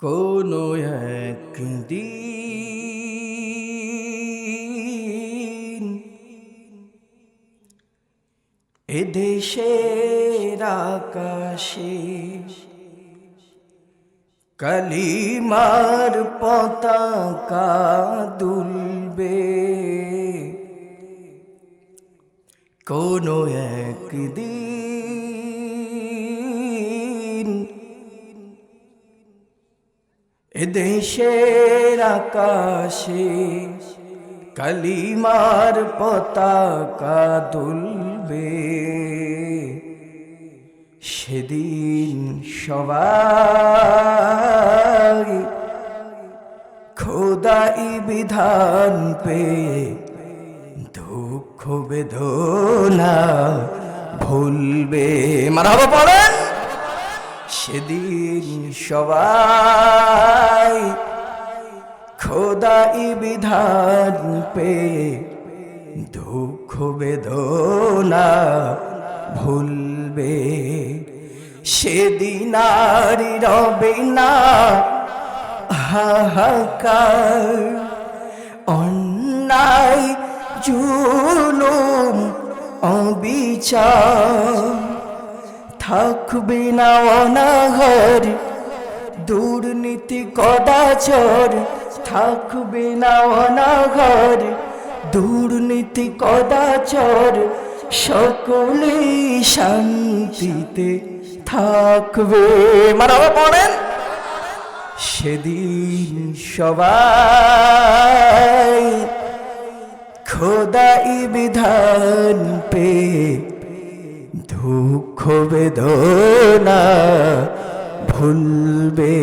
কোনো একদিন এদেশের আকাশে কালিমার পতাকা দুলবে। কোনো একদিন এদেশের আকাশে কালিমার পতাকা দুলবে। সেদিন সবাই খোদাই বিধান পেয়ে দুঃখ বেদনা ভুলবে। মারহাবা পড়েন। সেদিন সবাই খোদাই বিধান পেয়ে দুঃখ বেদনা ভুলবে। সেদিন আর রবে না হাহাকার, অন্যায় জুলুম অবিচার, থাকবে না অনাহার দুর্নীতি কদাচার, থাকবে না অনাহার দুর্নীতি কদাচার, সকলেই শান্তিতে থাকবে। মারহাবা পড়েন। সেদিন সবাই খোদাই বিধান পেয়ে দুঃখ বেদনা ভুলবে।